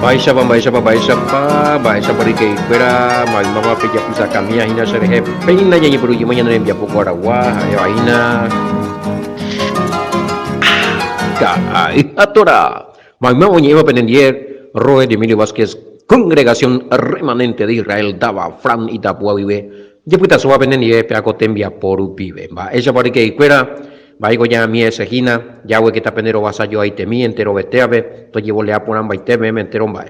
Baisha parike kuera mama peja pisa kamia hina serhe peina nyanyi peru jumanya nem dia poko arawa ayo aina ka atora mama onye ema penendier Roe de Emilio Vázquez Congregación Remanente de Israel daba Fran Itapua vive ya puta soa penendier pe akotembia poru pibe ba esa parike kuera Baigo ya mi esejina, ya we que ta penero basa yo ahí temi entero beteabe, to llevo le apuran baiteme me entero bae.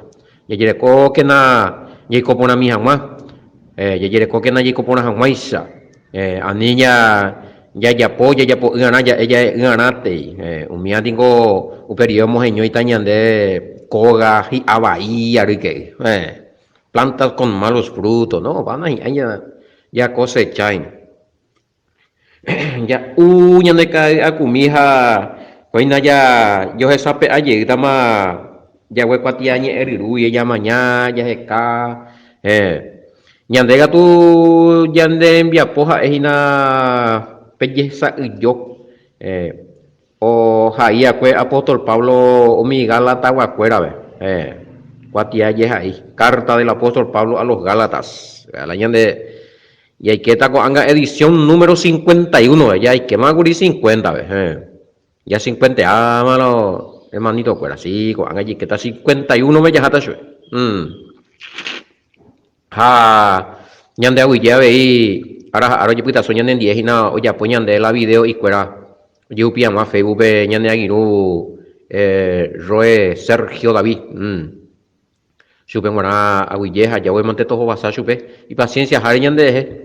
Ya yere ko que na ye ko pona mi hamma, ya yere ko que na ye ko pona hamaisa. Aninya ya po gana ya ella ganate, umia dingo uperio mojeño y tañande koga y abaí arike. Plantas con malos frutos, no, van a ya cosechan. Ya ñande ka akumija koina ya yo sape aye dama ya we kwatia ñe eriru ya maña ya heka ñande ga tu yande envia poja ejina pelleza yo o jaía kue apóstol Pablo omi Gálata guacuera ve kwatia ye ahí carta del apóstol Pablo a los Gálatas la ñande y hay que estar con edición número 51, ya hay que más 50, ya 50, mano, hermanito, pues así, con allí que está 51, me ya está ñande agui ya veí, ahora yo puta soñando en 10 y nada, oye, apoyan de la video y cuera, yo pilla más Facebook, ñande aguirú, Roe Sergio David, supe buena aguilleja, ya voy a mantener todo basado, supe, y paciencia, jare ñande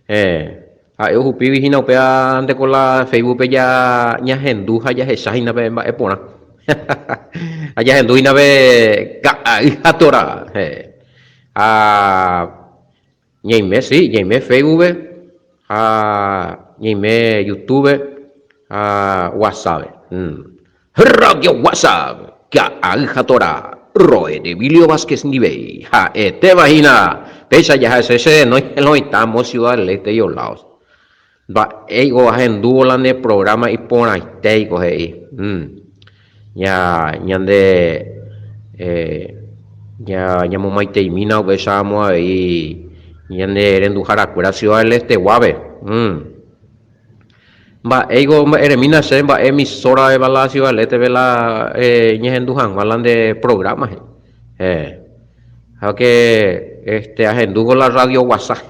eu hupi vihina upea ande con la Facebook ya nya henduja ya hesahina be epona aya henduina be atora ñeime sí ñeime Facebook ñeime YouTube WhatsApp radio WhatsApp que atora Roe de Emilio Vázquez Nivey te imagina pesa ya ese no estamos ciudad del este y los lados va ego agendu la ne programa y pon ahí te coge ya ñande ya mo maite y mina besamos ahí ñande rendujara cuera ciudad del este guave va ego eremina se va emisora de la ciudad del este vela ñendujan hablan de programas que agendugo la radio WhatsApp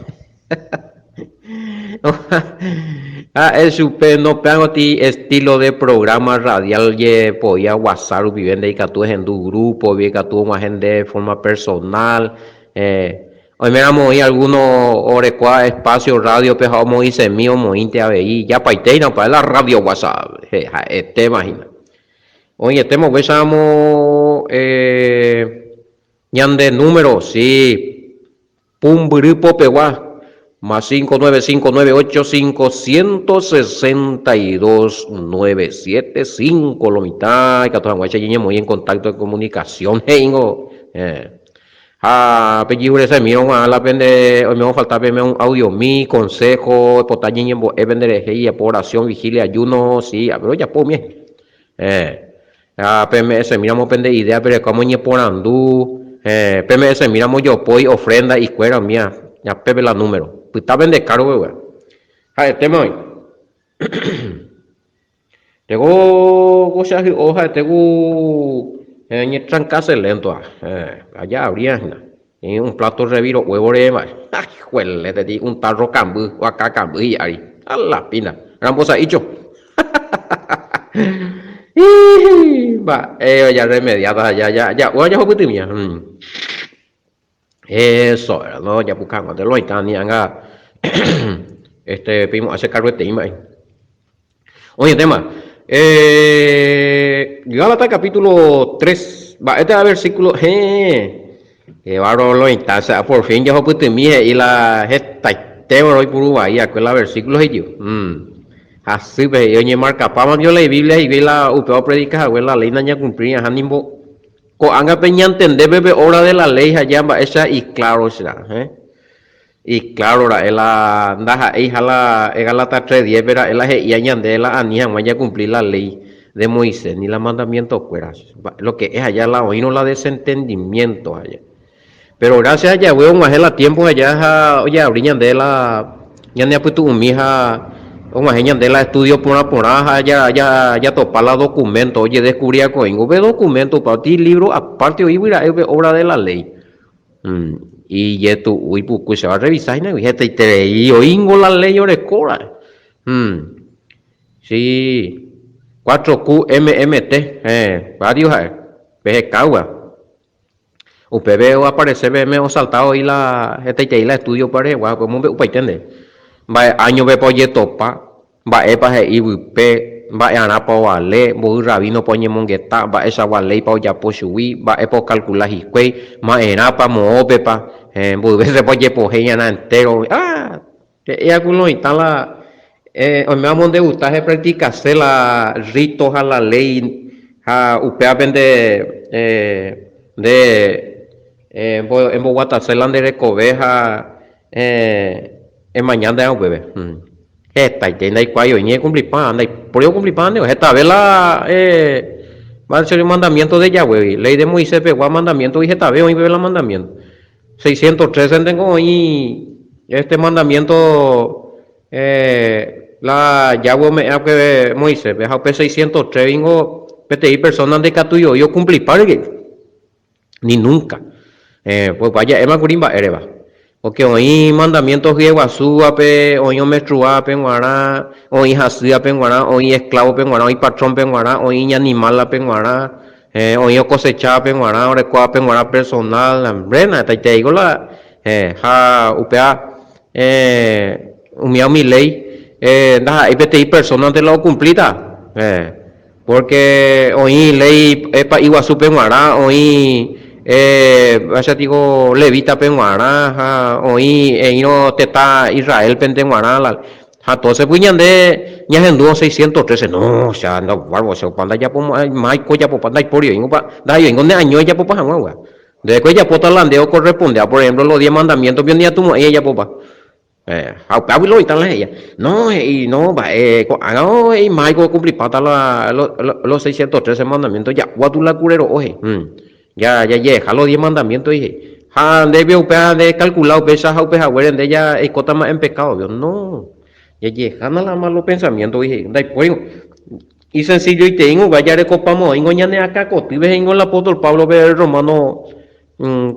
es super no pego ti estilo de programa radial ye podía WhatsApp viviendo y que tú en tu grupo vi que tú más gente de forma personal hoy me vamos a ir algunos orecua espacio radio pero vamos a irse mío mointe a ver ya paiteina para la radio WhatsApp te imagina oye estemos besamos ñande número sí pum grupo pegua más 59598516297 lo mitad que toda guacha muy en contacto de comunicación hengo pellizure ese mío a la pende hoy me va a faltar verme un audio mi consejo potañe en vender por oración vigilia ayuno sí pero ya po bien PMS miramos pende idea pero como ñe por andú PMS miramos yo poi ofrenda y cuera mía ya pepe la número pues está vende caro weón tema hoy tengo cosas hoja tengo ñe trancase lento allá habría en un plato reviro huevo de más ay juele te digo un tarro cambu o acá cambu y ahí a la pina rambosa hicho va ya remediada ya oye jo putimia eso no ya buscamos de lo itani anga pimo hace cargo de tema oye tema Gálatas capítulo 3 va este versículo que varo lo intasa por fin ya jo putimia y la gesta tema hoy por ahí aquel versículo y yo así ve yo ni marca pama yo la Biblia y ve la upeo predica la ley naña cumplir hanimbo ko anga peña entender bebe hora de la ley allá va esa y claro será y claro la hija la Gálatas 3:10 verá la y añade la anía vaya a cumplir la ley de Moisés, ni la mandamiento cueras. Lo que es allá la oíno la desentendimiento allá. Pero gracias a Yahweh, un la tiempo allá, oye, abrían de la, ya ni apuesto un mija, un de la estudio por una, ya topa la documento, oye, descubría coingo, ve documento para ti, libro, aparte, hoy mira, es obra de la ley. Y ya tú, uy, pues se va a revisar, y este, y oingo la ley, orecora. Sí, 4QMMT, varios, cagua. Usted veo aparecer, me o saltado y la estudio para igual, como ve, usted entiende. Va año ve poye topa, va epa he ibupe, va ana pa wale, bo rabino poñe mongueta, va esa wale pa ya poshui, va epo calcular hisque, ma era pa mo opepa, bo ve se poye poje na entero. Ya culo y tal la o me vamos de gustar practicarse la ritos a la ley, a usted aprende en Bogotá se la de recoveja en mañana de un bebé. Esta y tiene cuayo y ni cumplir pan, y por eso cumplir pan, esta vez la va a ser el mandamiento de Yahweh, ley de Moisés pegó a mandamiento y esta vez hoy ve el mandamiento. 613 tengo y este mandamiento la Yahweh me ha que Moisés, veja p 603 vengo PTI personas de Catuyo, yo cumplí parque ni nunca. Pues vaya, Emma Curimba Ereba. Porque hoy mandamientos de Guazú, hoy menstrua, penguara, hoy Hasía, penguara, hoy esclavo, penguara, hoy patrón, penguara, hoy animal, penguara, hoy cosecha, penguara, orecua, penguara personal, hambrena, te digo la, upea, mi ley, hay PTI personas de lo cumplida, porque hoy ley, epa, Iguazú, penguara, hoy vaya digo levita penguara hoy no te está Israel penguara la entonces puñan de ya en 613 no o sea no barbo o cuando ya por mai ya por panda por yo da yo en año ya por agua de que ya por talandeo corresponde a por ejemplo los 10 mandamientos bien día tú ella popa hablo y tal ella no y no va no y mai cumplir pata los 613 mandamientos ya guatula curero oje ya, los 10 mandamientos, dije. Debe de calcular, pesa, pesa, de ella, escota más en pecado, Dios, no. Ya, nada más los pensamientos, dije. Y sencillo, y tengo, vaya de copamos, en oñane acá, cotives en el apóstol Pablo, ver Romano,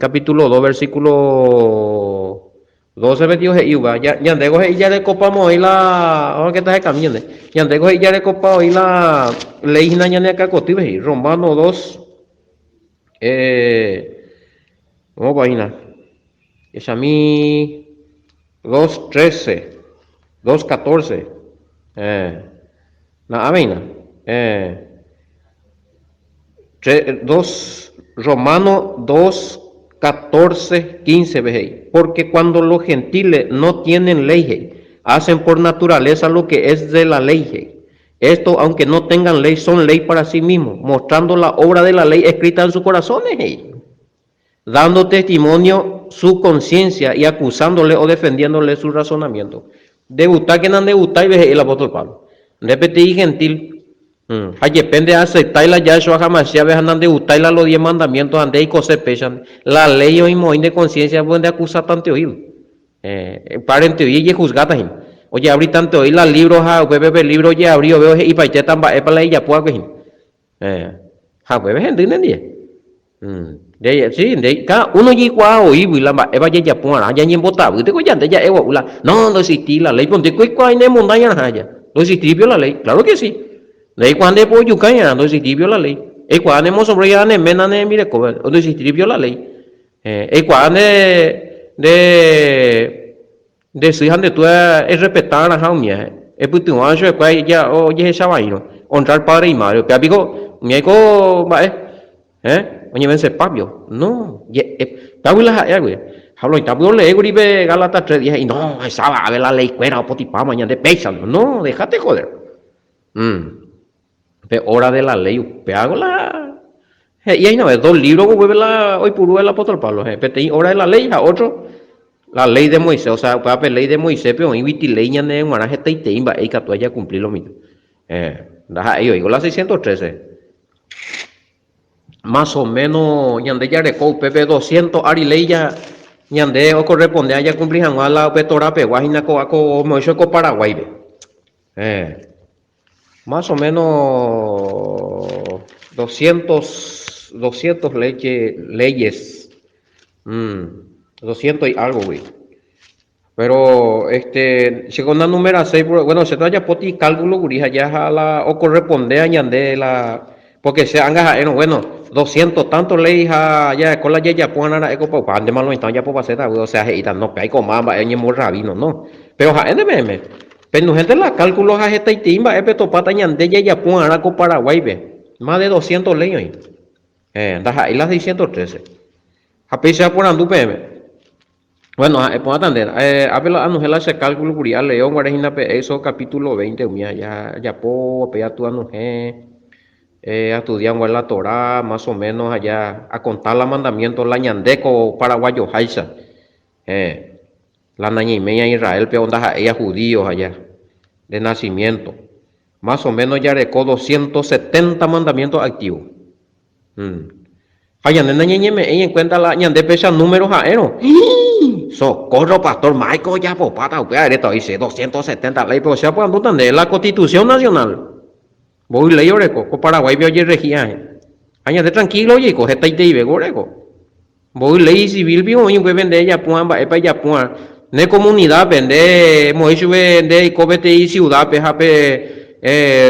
capítulo 2, versículo 12, 22, y va, ya de copamos, y la, ahora que estás acá, ya de copamos, y la, ley, nañane acá, cotives, Romano 2, vamos a imaginar. Es a mí 2.13, 2.14. La avena. 2 Romano 2.14.15 veis. Porque cuando los gentiles no tienen ley, hacen por naturaleza lo que es de la ley. Esto, aunque no tengan ley, son ley para sí mismos, mostrando la obra de la ley escrita en sus corazones, dando testimonio su conciencia y acusándole o defendiéndole su razonamiento. Debutar que no debutar y ve el apóstol Pablo. Repetir gentil. Depende de aceptarla ya eso jamás ya vean debutar los 10 mandamientos ande y cosas pechan. La ley hoy moin de conciencia puede acusar tanto oído. Parente y juzgar también. Oye, abrí tanto hoy la libros, libro ya abrió, veo y para tan va, para ella puedo que gente entendí. Sí, cada uno llegó a oír y la eva ya puara, ya ni en botado, usted ya ya no existí la ley, ponte cuál en montaña haya. No existí la ley, claro que sí. Ley cuando por yucaña, no existí la ley. El cuando hemos sobre ya ne mena ne mire cover, no existí la ley. El cuando de su hija de tú es respetar a la jaumia. Es puto un año que ya oye esa vaina. Honrar padre y madre. Pero amigo, mi hijo va oye vence papio. No, tabu la güey. Hablo y tabu le gribe Galata 3 días y no, esa va a ver la ley cuera o potipá mañana de pesa. No, déjate joder. Pero hora de la ley, hago la y ahí no ves 2 libros que vuelve la hoy puro el apóstol Pablo. Pero hora de la ley a otro la ley de Moisés, o sea, para la ley de Moisés, pero inviti ley ya ne maraje te imba y que tú haya cumplir lo mismo. Yo digo la 613. Más o menos, ñande ya reco, pepe 200 arileya, ñande o corresponde a ya cumplir a la petora peguajina co mocho co Paraguay. Más o menos 200 leyes, 200 y algo, güey. Pero, según la número 6, bueno, se trata poti cálculo, gurija, ya o corresponde a ñande porque se han bueno, 200 tanto ley ya con la ya puana eco pa pan de malo entonces ya puedo hacer, o sea, y no hay como más, es muy rabino, no. Pero pero no gente la cálculo esta y timba, topata ñande ya puana con Paraguay, ve. Más de 200 leyes. Y las 613. Api se apuran tu PM. Bueno, puedo atender. Apela anujela ese cálculo curial, León, Guarejina, eso capítulo 20, mía, ya puedo, pea tu anuje. Estudiando en la Torá, más o menos allá, a contar los mandamientos, la ñandeco paraguayo jaisa, la nañimeña Israel, peonda ella judíos allá, de nacimiento, más o menos ya recó 270 mandamientos activos. Allá en nañimeña en cuenta la ñande pesa números aéreos. Socorro, pastor Michael, ya popata, esto dice 270 leyes, pero se puede entender la Constitución Nacional. Voy ley oreco, con Paraguay veo y regía. Añade tranquilo, oye, coge taite y vego oreco. Voy ley civil vio y vende ya puan, va ya puan. Ne comunidad vende, moishu vende y cobete y ciudad,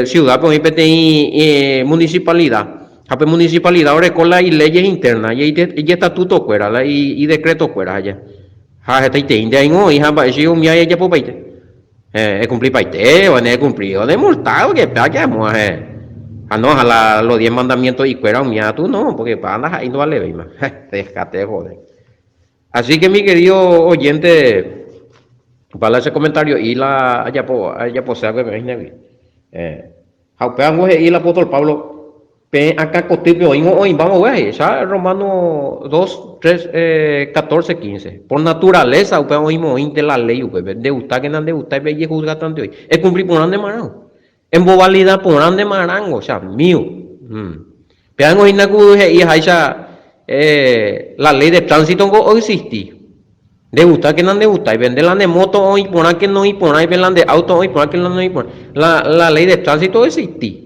ciudad, pues y municipalidad. Jape municipalidad oreco la y leyes internas y estatuto fuera y decreto fuera allá. Ja, taite india y no, y jamba, si un ya ella por paite. Cumplí paiteo, cumplido de multado, que pagamos, no, a los 10 mandamientos y fuera un miatu, no, porque para andar ahí no vale, más. Descate, joder. Así que mi querido oyente, para ese comentario, y la, allá por ser que me viene, y el apóstol Pablo, acá cotipio, hoy vamos a ver, ya Romano 2, 3, 14, 15. Por naturaleza, oímos de la ley, de usted que no de usted, ve y juzga tanto hoy. Es cumplir por ande marango. En bobalidad por ande marango, o sea, mío. Pero hoy no y la ley de tránsito no existe. De usted que no de usted, y vende la de moto hoy, por que no y por ahí, ven la de auto hoy, por que no y por la ley de tránsito existe.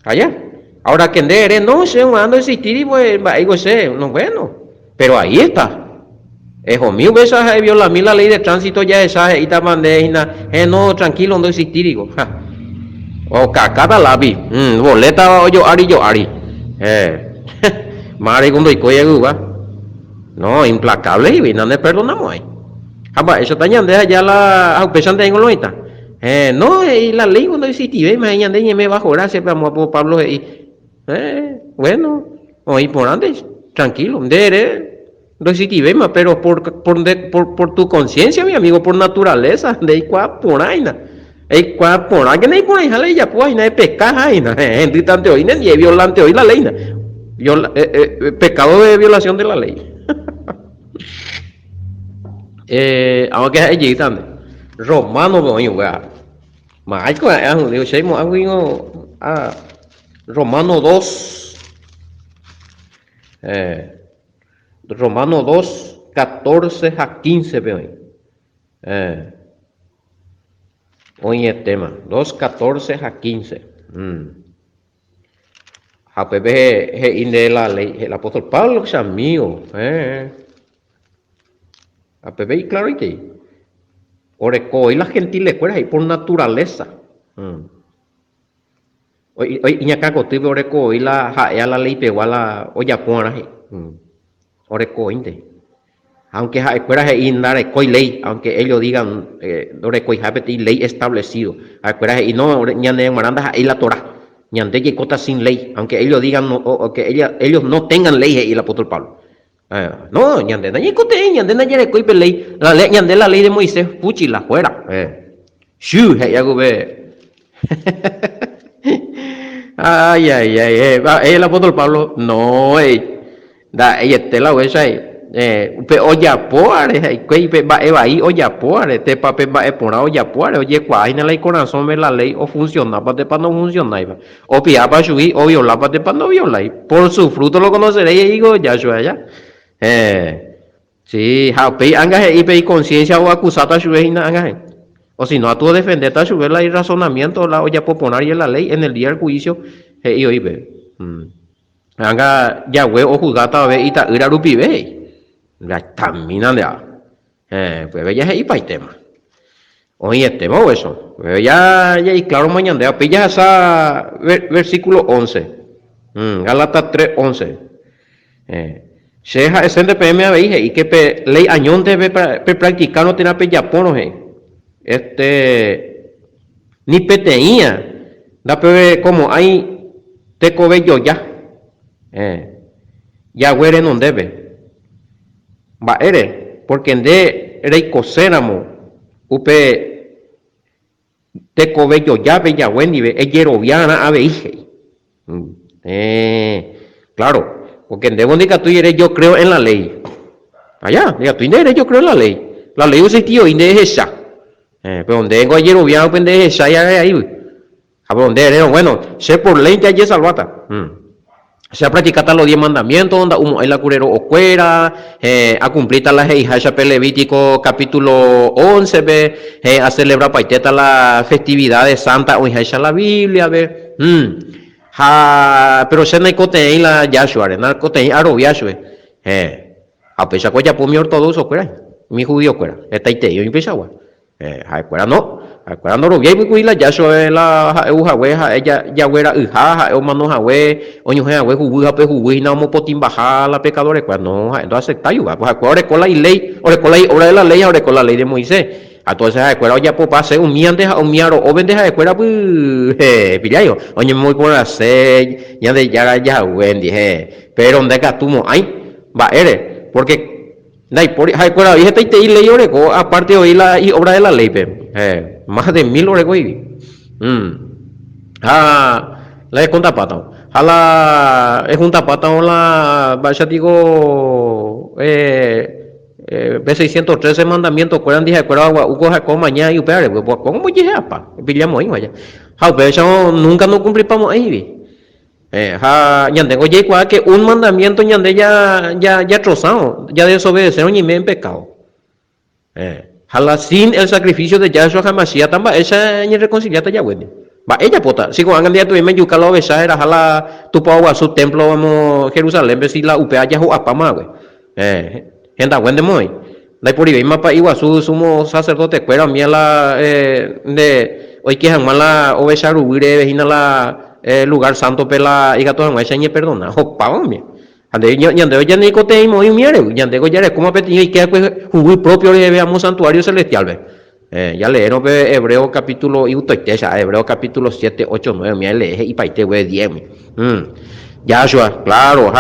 Allá. Ahora que no sé, ando a existir y pues, digo, no bueno, pero ahí está. Hijo mío, esa viola la ley de tránsito ya esa y también no, tranquilo, no existir, digo. O cacata la vi, boleta yo ari. Mari cuando y coya no, implacable y no le perdonamos ahí. Eso también deja ya la pesante en loita. No, y la ley cuando existir, me bajo gracias por Pablo y bueno, hoy por antes, tranquilo, no existe más, pero por tu conciencia, mi amigo, por naturaleza, de cuá por ahí, por ahí, que no hay por ahí, jale ya, pues, no hay pecado ahí, gente tanto hoy, ni violante hoy la ley, pecado de violación de la ley. Aunque allí también, romano, voy a más, digo, si Romano 2, Romano 2, 14 a 15, veo. Hoy el tema, 2, 14 a 15. A pepe de la ley, el apóstol Pablo, que es mío. A pepe, claro que. Oreco, y la gentil escuela, y por naturaleza. Hoy acá cotibe oreco y la ley pegó a la olla pona oreco inte aunque escuela indar coi ley aunque ellos digan oreco y habeti ley establecido escuela y no ñande maranda y la Torá ñande que cota sin ley aunque ellos digan o que ellos no tengan ley y el apóstol Pablo no ñande nañe cote ñande nañe coi ley la ley ñande la ley de Moisés puchi la fuera shu ya go ve Ay, el apóstol Pablo, no, ella te la huesa pe oyapoare que pe va ahí oyapoare te pa pe va pora oyapoare oye cuál en el corazón ve la ley o funciona para no funcionar o pia para subir o violar para no violar por su fruto lo conoceréis y digo ya yo allá sí ha pe anga y pe conciencia o acusata subir anga o si no a tu defender ta subir la razonamiento la olla popular y la ley en el día del juicio y hoy ve anga Yahweh o juzgata ve ita ira rupi ve la tamina de pues ve ya es para el tema oye tema o eso ya y claro mañana de pilla esa versículo 11 Gálatas 3:11 Sheha esen de PM a veije y que pe ley añón debe practicar no tener pe japono ni peteía da pe como hay te cobello ya ya huere no debe va ere porque de rey coséramo upe te cobello ya ve ya weni ve eyeroviana a veije claro porque en de bondica tú eres yo creo en la ley allá diga tú eres yo creo en la ley usa tío y de esa pero donde vengo ayer obviado pende esa ya ahí a donde eres bueno sé por ley ya salvata se ha practicado los 10 mandamientos donde uno es la curero o cuera a cumplir las hijas Levítico capítulo 11 ve a celebrar paiteta la festividad de Santa o hija la Biblia ve pero se no hay cote en la Yahshua no cote en aro Yahshua a pesar que ya por mi ortodoxo cuera mi judío cuera está ite yo empezaba cuera no cuando lo vi muy la Yahshua la Yahweh ella Yahweh hija o mano Yahweh o ñu Yahweh jubuja pe jubuji no mo potin baja la pecadores pues no acepta yo pues ahora con la ley ahora con la obra de la ley ahora con la ley de Moisés entonces acuerdo ya por pase un miante o miaro o bendeja de cuera pues pillayo oye muy por hacer ya de ya dije pero donde catumo ay va eres porque Nay, por hay cuera dije te ley orego aparte hoy la y obra de la ley más de 1000 orego y la es conta pata a la es junta pata o la vaya digo B613 mandamientos cueran dije cuera agua ugo jaco mañana y upere pues cómo dije apa pillamos ahí vaya ha pero nunca no cumplimos ahí ñande oye cuál que un mandamiento ñande ya trozado ya desobedecieron y me en pecado jala sin el sacrificio de Yahshua Hamashiach tamba esa ni reconciliata ya bueno va ella pota si con hagan día tu me yuca lo besa era jala tu pa su templo vamos Jerusalén si la upea ya ho apama güey gente bueno muy la por ahí mapa igual su sumo sacerdote cuera miela de hoy que jamás la obesa rubire vejina la lugar santo pela y gato no enseñe perdona o pavón mi ande ñande ya ni cote y muy miere ñande ya le como petiño y que pues jugo propio le veamos santuario celestial ve ya leeron Hebreo capítulo y utoitesa Hebreo capítulo 7 8 9 mi lee y paite we 10 Yahshua claro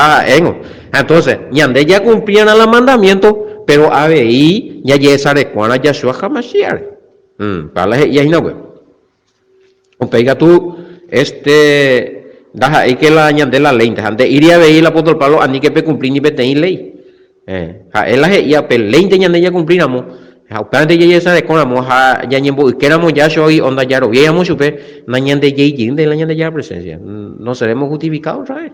entonces ñande ya cumplían los mandamientos pero ahí ya esa recuerda Yahshua Hamashiach para ya no we o pega tú daja hay que la añadir la ley de iría a ver la apóstol Pablo ani que pe cumplir ni pe tener ley él la ya pe ley de ñande ya cumpliramos plan de ya esa de conamos ya ñembo que éramos ya soy onda ya lo veíamos supe na ñande ya y de la ñande ya presencia no seremos justificados otra vez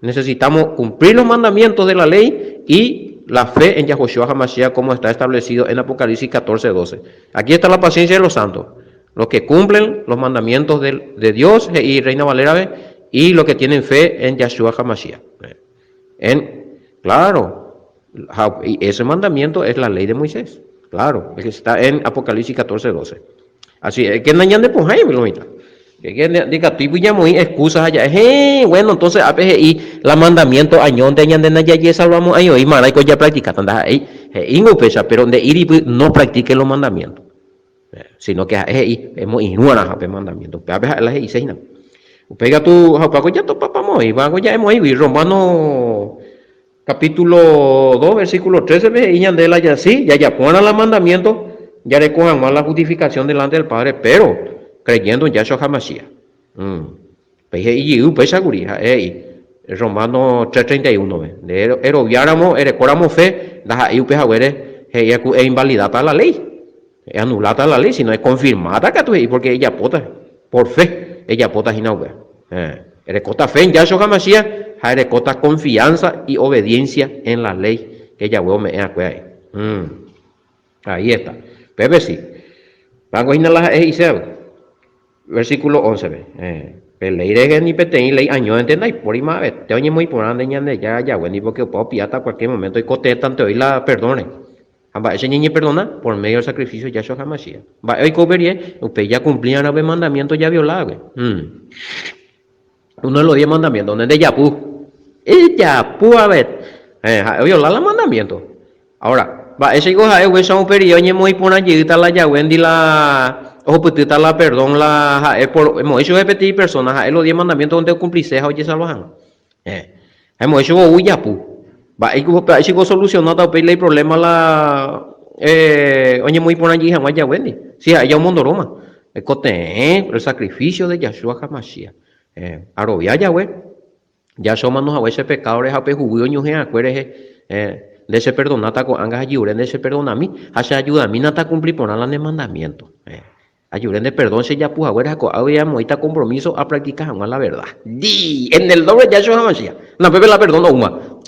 necesitamos cumplir los mandamientos de la ley y la fe en Yahushua HaMashiach como está establecido en Apocalipsis 14:12 aquí está la paciencia de los santos los que cumplen los mandamientos de Dios y Reina Valera y los que tienen fe en Yahshua HaMashiach. Claro, y ese mandamiento es la ley de Moisés. Claro, el que está en Apocalipsis 14:12. Así es que no de ponjay, que diga tú ya muy excusas allá. Bueno, entonces y la mandamiento añón de ñande ya salvamos año y maraico ya practica tanda ahí no pesa, pero donde ir no practique los mandamientos. Sino que es muy inuana el mandamiento pero a la y seina pega tu pago ya to papá muy vago ya hemos ido Romano capítulo 2 versículo 13 ve y de la ya sí ya ponen los mandamientos ya recojan más la justificación delante del Padre pero creyendo en Yahshua HaMashiach peje y pues seguridad Romano 3:31 ve eroviáramos recordamos fe deja ahí upeja huere, es invalidada la ley, es anulada la ley, sino es confirmada que tú, porque ella pota, por fe, ella pota y no, erecota fe en Yahshua Hamashiach, erecota confianza y obediencia en la ley que ella huevo me ahí. Ahí está. Pepe sí. Van a ir a la versículo 11. Ley de ni petén ley año entendai por ima te oye muy por ande ñande ya bueno porque puedo piata cualquier momento y cote tanto hoy la perdone. Amba ese niño perdona por medio del sacrificio Yahshua Hamashiach. Va hoy coberie, usted ya cumplía los mandamientos ya violado. Uno de los 10 mandamientos, donde de Yapú. Yapú a ver. Violar los mandamientos. Ahora, va ese cosa es un periodo y muy por allí está la Yahweh la ojo pues está la perdón la por hemos hecho repetir personas los 10 mandamientos donde cumplirse oye salvajan. Hemos hecho Yapú. Va y si solucionado el problema la oye muy por allí jamás Yahweh. Sí, hay un mundo Roma. El sacrificio de Yahshua Hamashiach. Arobia Yahweh. Ya somos nos a ese pecado es a pejuguio ñu acuerde de ese perdonata con angas ayuren de ese perdonami hace ayuda a mí nata cumplir por la de mandamiento ayuren de perdón se ya puja güera había moita compromiso a practicar jamás la verdad di en el doble ya yo jamás ya no pepe la perdón uma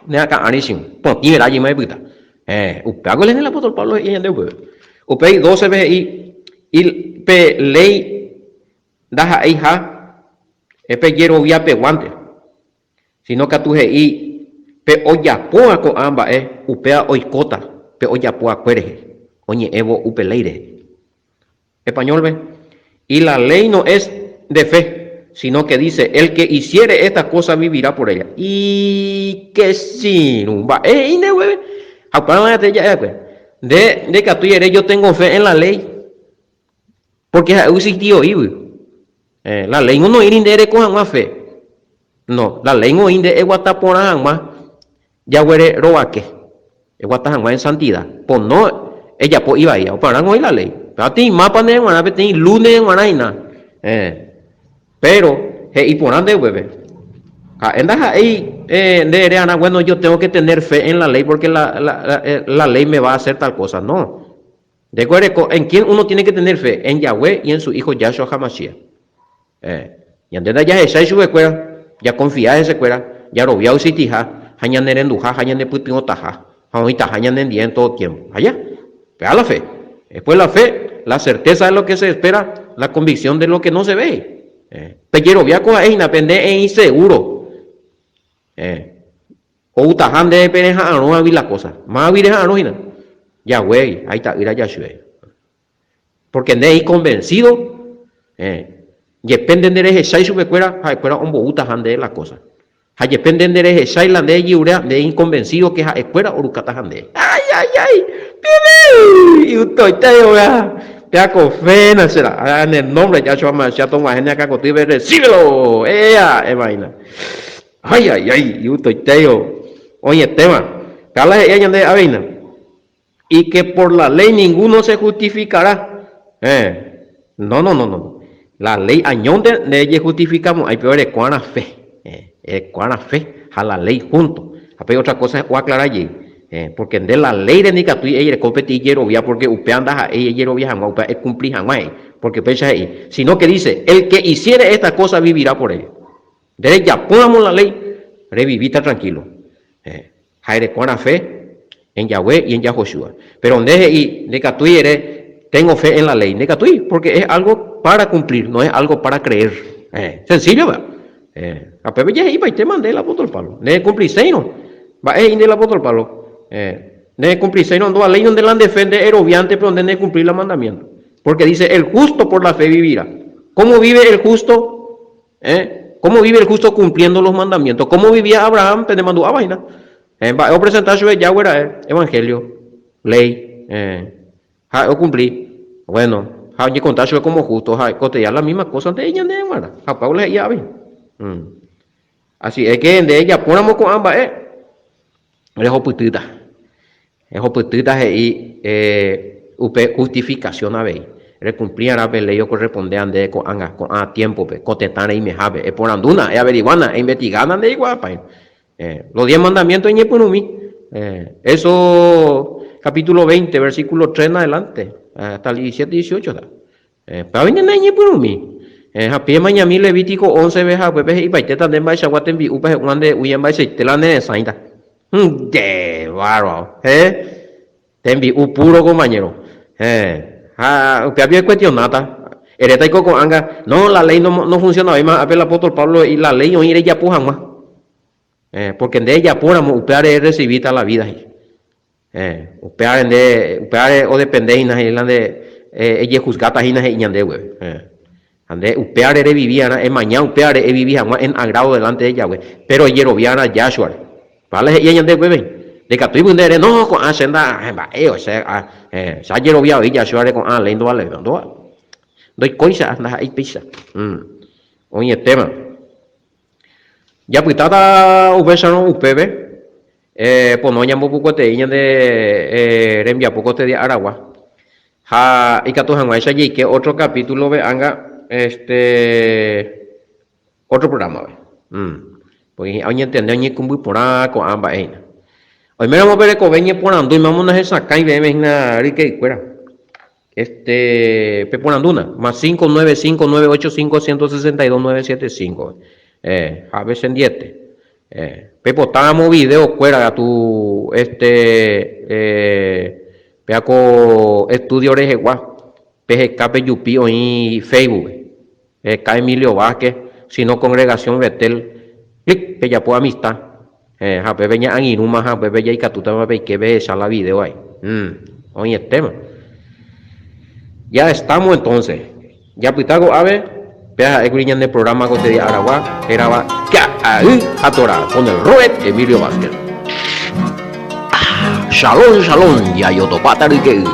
ne acá anísimo pon y allí me puta upago en el apóstol Pablo y en de upei 12 veces y pe ley daja hija pe quiero via pe guante sino que tu y pe oya poa con amba upea oikota pe oya poa cuereje oñe evo upeleire español ve y la ley no es de fe sino que dice el que hiciere estas cosas vivirá por ella y que si no va ine we aparte ya de que tú eres yo tengo fe en la ley porque existió la ley no irindere con más fe. No, la ley no inde eguata por ama ya huere robaque eguata ama en santidad pues no ella pues iba a para no la ley a ti mapa de una vez tiene lunes en una pero y por ande bebé endaja ahí de ana bueno yo tengo que tener fe en la ley porque la ley me va a hacer tal cosa no de acuerdo en quién uno tiene que tener fe en Yahweh y en su hijo Yahshua Hamashiach y antes ya esa es su escuela ya confía en ese cuera, ya lo vio si tija, hañan en duja, hañan de putino taja, ahorita hañan en día en todo tiempo. Allá, vea la fe. Después la fe, la certeza de lo que se espera, la convicción de lo que no se ve. Pero vea cosa es inapende e inseguro. O utajan de pereja no a la cosa, más vireja no ya güey, ahí está, ir allá porque de ahí convencido, dependen de ese sai subecuera cuera un bouta hande la cosa dependen de ese sai la de yurea de inconvencido que escuela orucata hande ay pibe y estoy ya confena será en el nombre ya chama ya toma gente acá contigo recíbelo vaina ay yo estoy oye tema cala ella de avena y que por la ley ninguno se justificará no la ley añonde de ella justificamos hay peor cuana fe a la ley junto hay otra cosa o aclarar allí porque de la ley de Nicatui ella competir vía porque usted anda a ella vía jamás es cumplir jamás porque pensa ahí sino que dice el que hiciere esta cosa vivirá por ella de ella pongamos la ley revivita tranquilo hay cuana fe en Yahweh y en Yahoshua pero donde y Nicatui tengo fe en la ley Nicatui porque es algo para cumplir, no es algo para creer. Sencillo, ¿va? A Pepe ya iba y te mandé el apóstol Pablo. Ne cumplir seino. Va en el apóstol Pablo. Ne cumplir seino no a ley donde la defende es obviante, pero donde ne cumplir la mandamiento. Porque dice, el justo por la fe vivirá. ¿Cómo vive el justo? ¿Cómo vive el justo cumpliendo los mandamientos? ¿Cómo vivía Abraham? Te mandó a vaina. Va a presentar su Yahweh, evangelio, ley, o cumplir. Bueno. Hay contarse como justo, hay cotear la misma cosa de ella, de hermana. A Paula y Avi. Así es que de ella ponemos con ambas, es oputita. Es oputita y justificación a ver. Recumplir a ver ley corresponde a de con a tiempo, cotetar y me jave. Es por anduna, es averiguana, es investigada de igual, Los 10 mandamientos en Yepunumi. Eso, capítulo 20, versículo 3 en adelante, hasta el 17, 18. Para venir a ñe por mí. Happy mañana Levítico 11 veja, pues, y paiteta de más aguaten vi upa, one uyan by se telane sainta. De bárbaro, te envío un puro compañero. Usted había cuestionado. Eres con anga. No, la ley no funciona. Hay más, el apóstol Pablo y la ley hoy ella pujan más. Porque de ella puramos, usted recibir la vida. Usted o depende de ella juzgata y ñande, güey. Ande usted vivía, mañana usted vivía en agrado delante de ella, güey. Pero ella lo viera Yahshua. ¿Vale? Y ella ñande, güey. De que tú ibas no con ascenda, o sea, ayer lo vi Yahshua con leyendo vale, no. Doy cosas, anda ahí pisa. Oye, tema. Ya pues tata ubesaron upebe. Pues no llamo poco te iñan de rembia poco te de Aragua. Ha y cato jamás allí que otro capítulo ve anga otro programa ve. Pues hoy entender ni cómo por con ambas ena. Hoy me vamos a ver que venye por ando y vamos a sacar y ve na rica y fuera. Peponanduna, más 595985162-975. A veces en 10. Pepo, estábamos video fuera a tu peaco estudio orejeguá, PGK Yupi y Facebook. Emilio Vázquez, sino congregación Betel, clic, que ya puede amistad. Pepe ya aniruma, pepe ya y catuta, pepe que ve esa la video ahí. Oye, el tema. Ya estamos entonces. Ya pitago ave, vea el del programa que de Aragua, era a Torah con el Roet Emilio Vázquez. Shalom, shalom, ya yo topata que